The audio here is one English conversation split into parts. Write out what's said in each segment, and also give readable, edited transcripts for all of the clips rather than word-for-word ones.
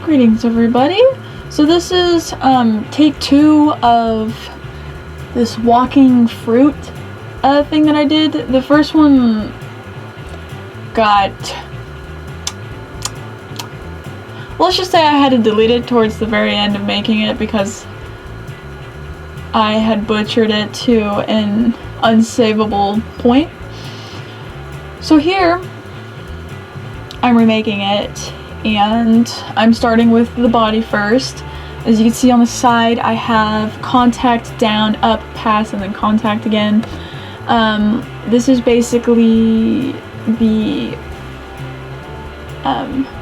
Greetings everybody. So this is take 2 of this walking fruit thing that I did. The first one got, let's just say I had to delete it towards the very end of making it because I had butchered it to an unsavable point. So here I'm remaking it, and I'm starting with the body first. As you can see on the side, I have contact, down, up, pass, and then contact again. This is basically the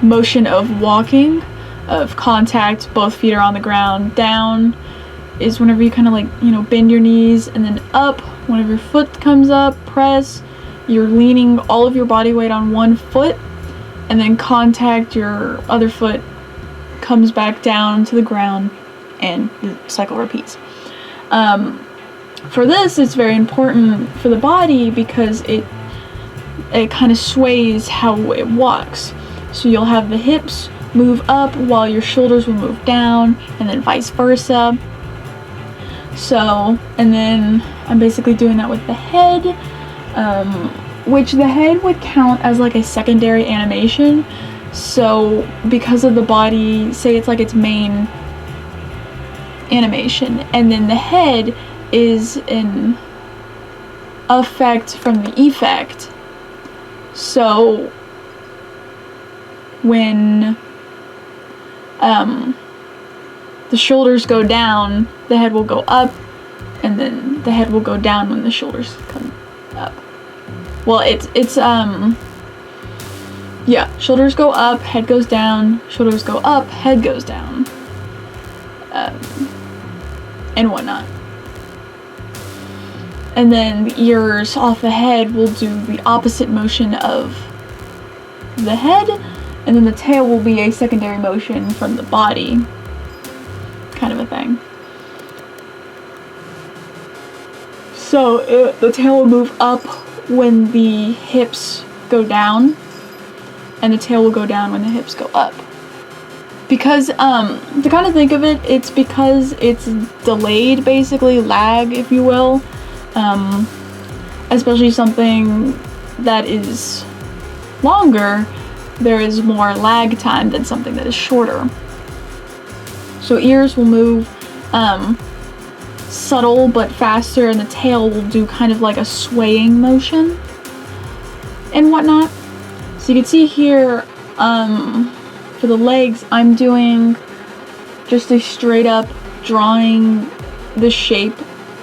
motion of walking, of contact, both feet are on the ground. Down is whenever you kind of like, you know, bend your knees, and then up, whenever your foot comes up, press, you're leaning all of your body weight on one foot, and then contact, your other foot comes back down to the ground, and the cycle repeats. For this, it's very important for the body because it kind of sways how it walks. So you'll have the hips move up while your shoulders will move down, and then vice versa. So, and then I'm basically doing that with the head, which the head would count as like a secondary animation. So because of the body, say it's like its main animation, and then the head is an effect from the effect. So when the shoulders go down, the head will go up, and then the head will go down when the shoulders come up. Well, it's yeah, shoulders go up, head goes down, shoulders go up, head goes down, and whatnot. And then the ears off the head will do the opposite motion of the head, and then the tail will be a secondary motion from the body, kind of a thing. So the tail will move up when the hips go down, and the tail will go down when the hips go up. Because, to kind of think of it, it's because it's delayed, basically, lag, if you will. Especially something that is longer, there is more lag time than something that is shorter. So ears will move subtle but faster, and the tail will do kind of like a swaying motion and whatnot. So you can see here, for the legs, I'm doing just a straight up drawing the shape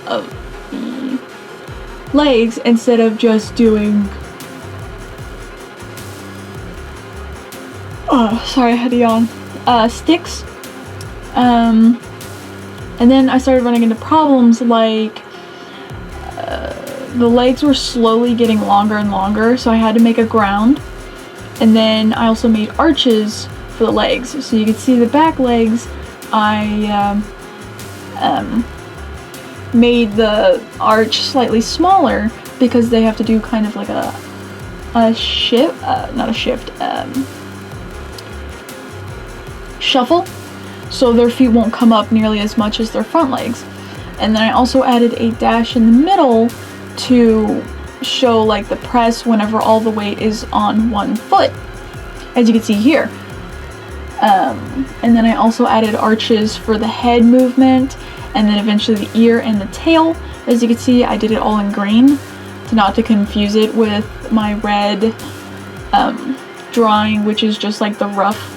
of the legs instead of just doing, sorry, I had to yawn, sticks. And then I started running into problems like the legs were slowly getting longer and longer, so I had to make a ground. And then I also made arches for the legs. So you can see the back legs, I made the arch slightly smaller because they have to do kind of like a shift, not a shift, shuffle. So their feet won't come up nearly as much as their front legs. And then I also added a dash in the middle to show like the press whenever all the weight is on one foot, as you can see here. And then I also added arches for the head movement, and then eventually the ear and the tail. As you can see, I did it all in green not to confuse it with my red drawing, which is just like the rough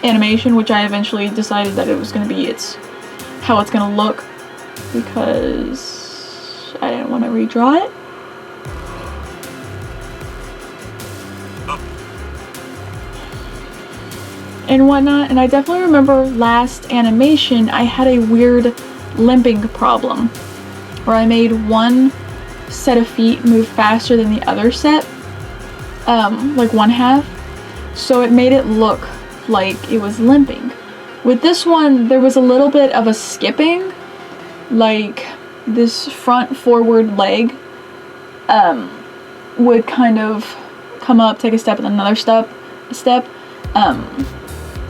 animation, which I eventually decided that it was going to be how it's going to look, because I didn't want to redraw it. And whatnot. And I definitely remember last animation I had a weird limping problem where I made one set of feet move faster than the other set, like one half, so it made it look like it was limping. With this one, there was a little bit of a skipping, like this front forward leg would kind of come up, take a step, and another step,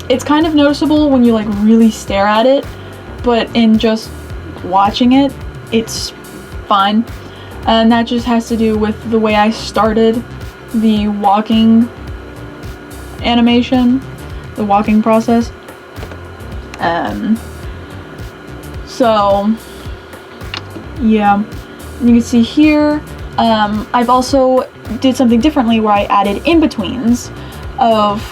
It's kind of noticeable when you like really stare at it, but in just watching it, it's fine. And that just has to do with the way I started the walking animation, the walking process. So yeah, you can see here, I've also did something differently where I added in-betweens of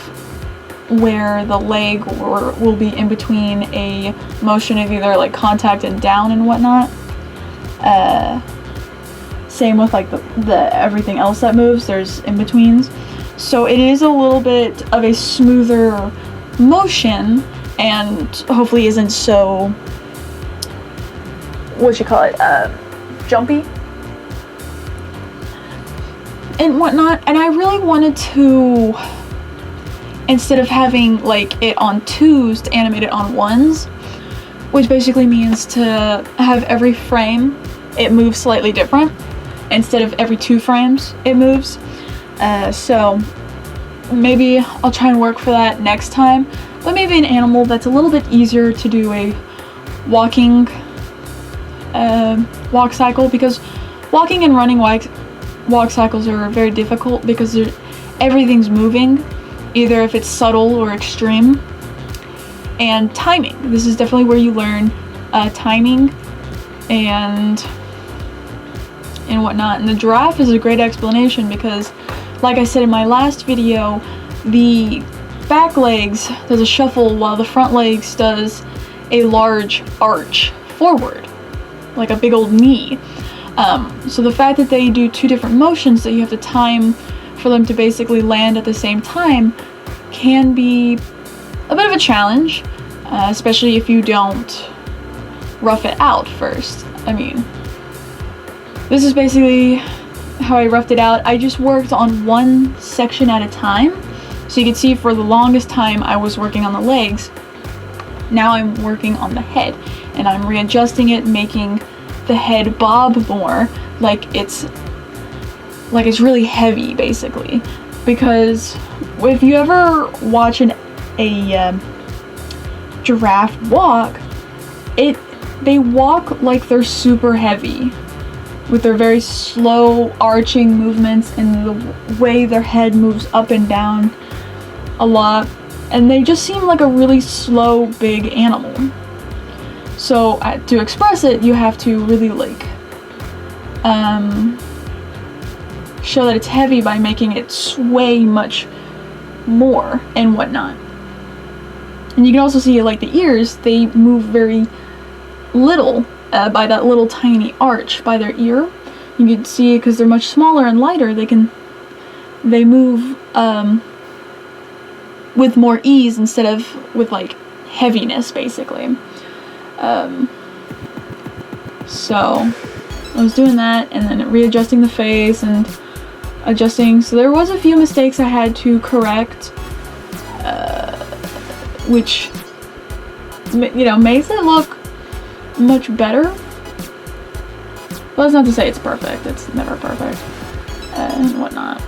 where the leg will be in between a motion of either like contact and down and whatnot. Same with like the everything else that moves, there's in-betweens. So it is a little bit of a smoother motion and hopefully isn't so, jumpy and whatnot. And I really wanted to, instead of having like it on 2s, to animate it on 1s, which basically means to have every frame it moves slightly different instead of every 2 frames it moves. So maybe I'll try and work for that next time, but maybe an animal that's a little bit easier to do a walking walk cycle, because walking and running walk cycles are very difficult because everything's moving, either if it's subtle or extreme. And timing, this is definitely where you learn timing and whatnot. And the giraffe is a great explanation because, like I said in my last video, the back legs does a shuffle while the front legs does a large arch forward, like a big old knee. So the fact that they do 2 different motions that you have to time for them to basically land at the same time can be a bit of a challenge, especially if you don't rough it out first. I mean, this is basically how I roughed it out. I just worked on one section at a time. So you can see for the longest time I was working on the legs. Now I'm working on the head and I'm readjusting it, making the head bob more, like it's really heavy basically. Because if you ever watch a giraffe walk, they walk like they're super heavy, with their very slow arching movements and the way their head moves up and down a lot, and they just seem like a really slow big animal. So to express it, you have to really like show that it's heavy by making it sway much more and whatnot. And you can also see like the ears, they move very little by that little tiny arch by their ear. You can see because they're much smaller and lighter, they move with more ease instead of with like heaviness basically. So I was doing that and then readjusting the face and adjusting. So there was a few mistakes I had to correct, which makes it look much better. But that's not to say it's perfect. It's never perfect and whatnot.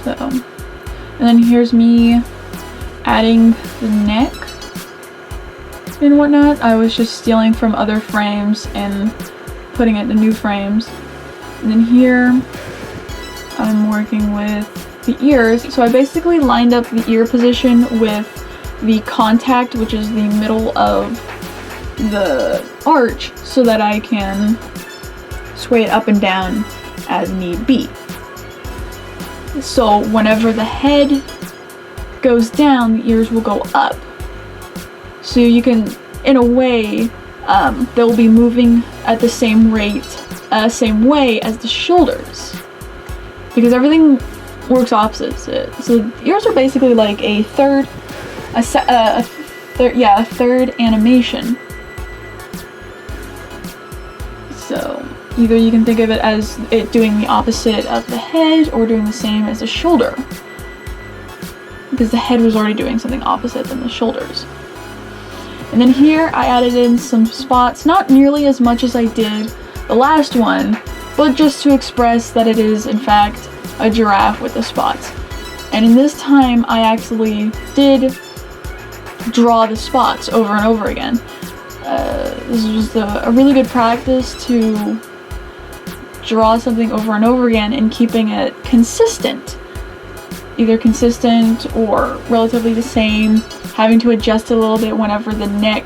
So, and then here's me adding the neck and whatnot. I was just stealing from other frames and putting it into new frames. And then here I'm working with the ears. So I basically lined up the ear position with the contact, which is the middle of the arch, so that I can sway it up and down as need be. So whenever the head goes down, the ears will go up. So you can, in a way, they'll be moving at the same rate, same way as the shoulders, because everything works opposite. So the ears are basically like a third animation. So either you can think of it as it doing the opposite of the head or doing the same as the shoulder, because the head was already doing something opposite than the shoulders. And then here I added in some spots, not nearly as much as I did the last one, but just to express that it is in fact a giraffe with the spots. And in this time, I actually did draw the spots over and over again. This was a really good practice to draw something over and over again and keeping it consistent. Either consistent or relatively the same, having to adjust it a little bit whenever the neck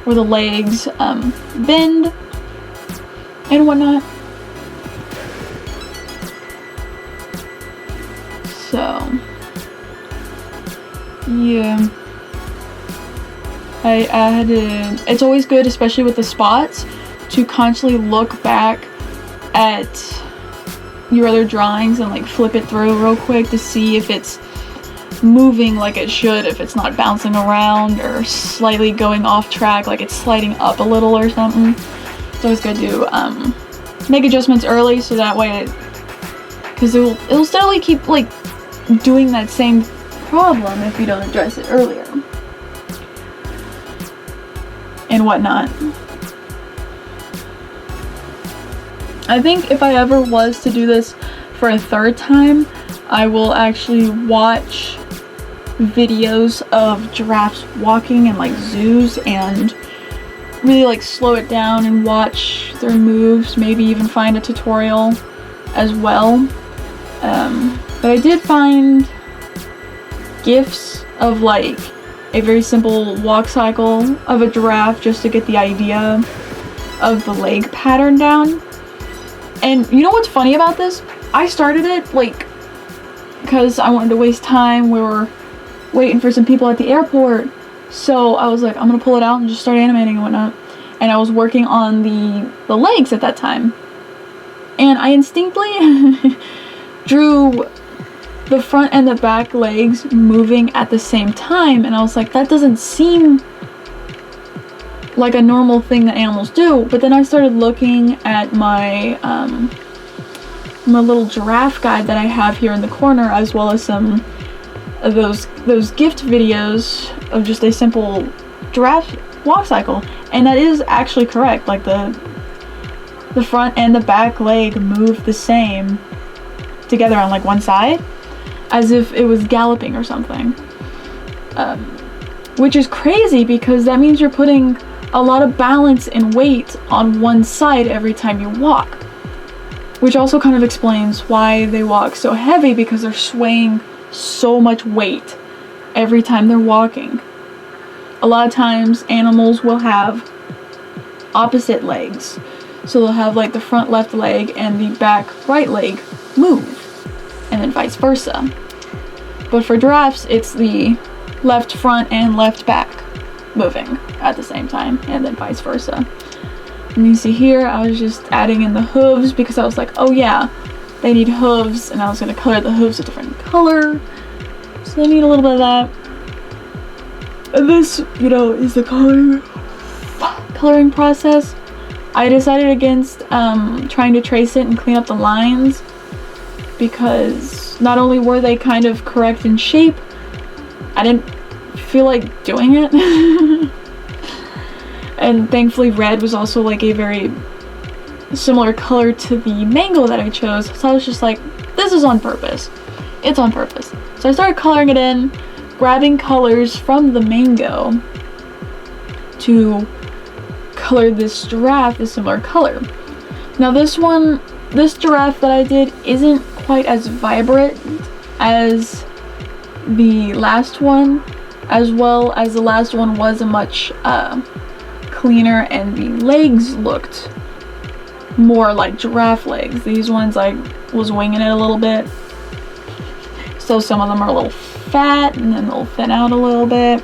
or the legs bend and whatnot. So, yeah. I had to, it's always good, especially with the spots, to constantly look back at your other drawings and like flip it through real quick to see if it's moving like it should, if it's not bouncing around or slightly going off track, like it's sliding up a little or something. It's always good to make adjustments early so that way because it'll steadily keep like doing that same problem if you don't address it earlier and whatnot. I think if I ever was to do this for a third time, I will actually watch videos of giraffes walking in like zoos and really like slow it down and watch their moves, maybe even find a tutorial as well. But I did find GIFs of like a very simple walk cycle of a giraffe just to get the idea of the leg pattern down. And you know what's funny about this? I started it like because I wanted to waste time. We were waiting for some people at the airport, so I was like, I'm gonna pull it out and just start animating and whatnot. And I was working on the legs at that time, and I instinctively drew the front and the back legs moving at the same time, and I was like, that doesn't seem like a normal thing that animals do. But then I started looking at my my little giraffe guide that I have here in the corner, as well as some of those gift videos of just a simple giraffe walk cycle, and that is actually correct. Like the front and the back leg move the same together on like one side, as if it was galloping or something, which is crazy because that means you're putting a lot of balance and weight on one side every time you walk, which also kind of explains why they walk so heavy, because they're swaying so much weight every time they're walking. A lot of times animals will have opposite legs, so they'll have like the front left leg and the back right leg move, and then vice versa. But for giraffes, it's the left front and left back moving at the same time, and then vice versa. And you see here, I was just adding in the hooves because I was like, oh yeah, they need hooves, and I was going to color the hooves a different color, so they need a little bit of that. And this, you know, is the coloring process. I decided against trying to trace it and clean up the lines, because not only were they kind of correct in shape, I didn't feel like doing it. And thankfully red was also like a very similar color to the mango that I chose, so I was just like, this is on purpose. It's on purpose. So I started coloring it in, grabbing colors from the mango to color this giraffe a similar color. Now this giraffe that I did isn't quite as vibrant as the last one, as well as the last one was a much cleaner, and the legs looked more like giraffe legs. These ones I was winging it a little bit, so some of them are a little fat and then they'll thin out a little bit.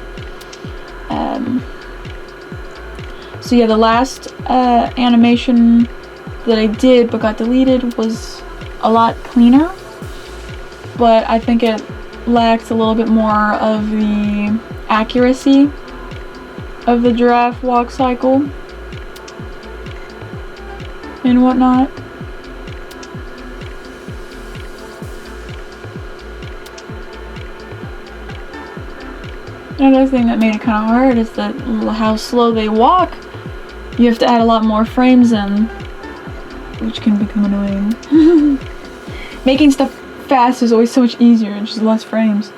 So yeah, the last animation that I did but got deleted was a lot cleaner, but I think it lacked a little bit more of the accuracy of the giraffe walk cycle and whatnot. Another thing that made it kind of hard is that how slow they walk. You have to add a lot more frames in, which can become annoying. Making stuff fast is always so much easier, and just less frames.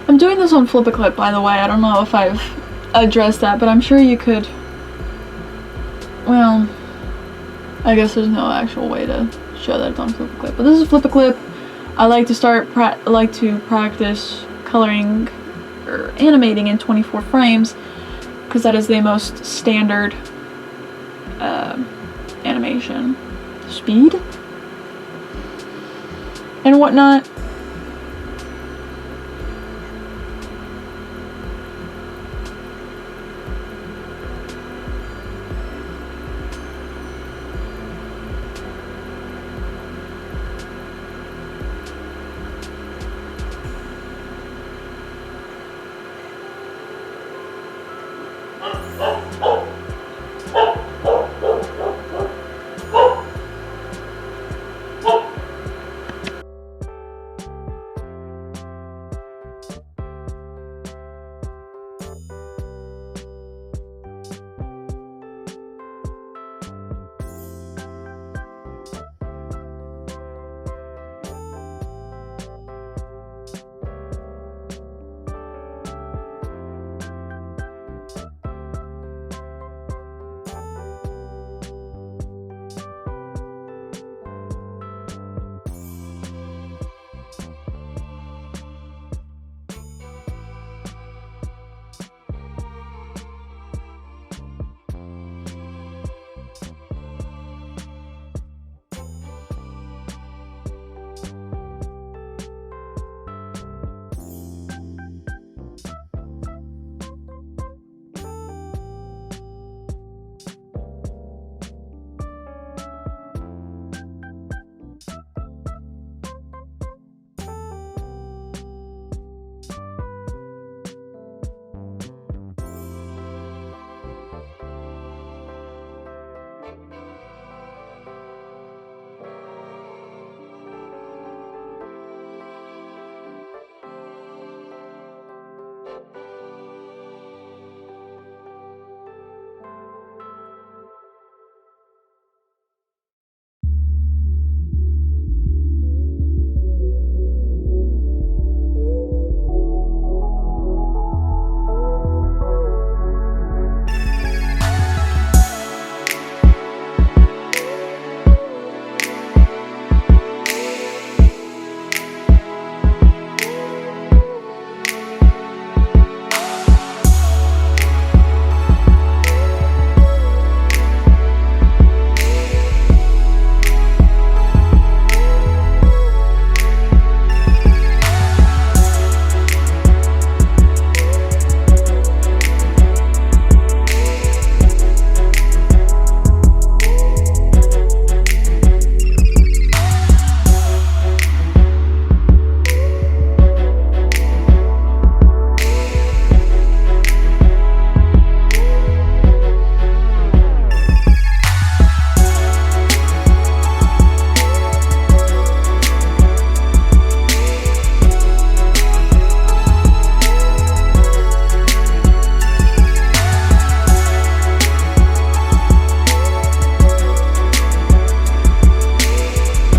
I'm doing this on Flip-A-Clip, by the way. I don't know if I've addressed that, but I'm sure you could. Well, I guess there's no actual way to show that it's on Flip-A-Clip. But this is Flip-A-Clip. I like to practice coloring or animating in 24 frames because that is the most standard animation speed and whatnot.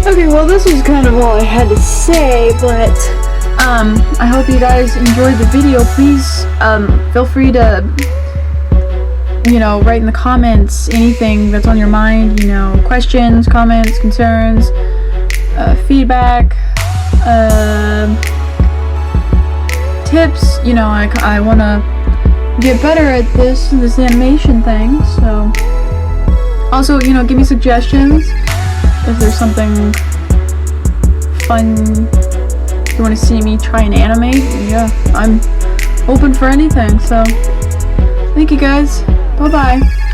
Okay, well this is kind of all I had to say, but I hope you guys enjoyed the video. Please feel free to, you know, write in the comments anything that's on your mind, you know, questions, comments, concerns, feedback, tips. You know, I want to get better at this animation thing, so also, you know, give me suggestions if there's something fun you want to see me try and animate. Yeah, I'm open for anything, so thank you guys. Bye bye.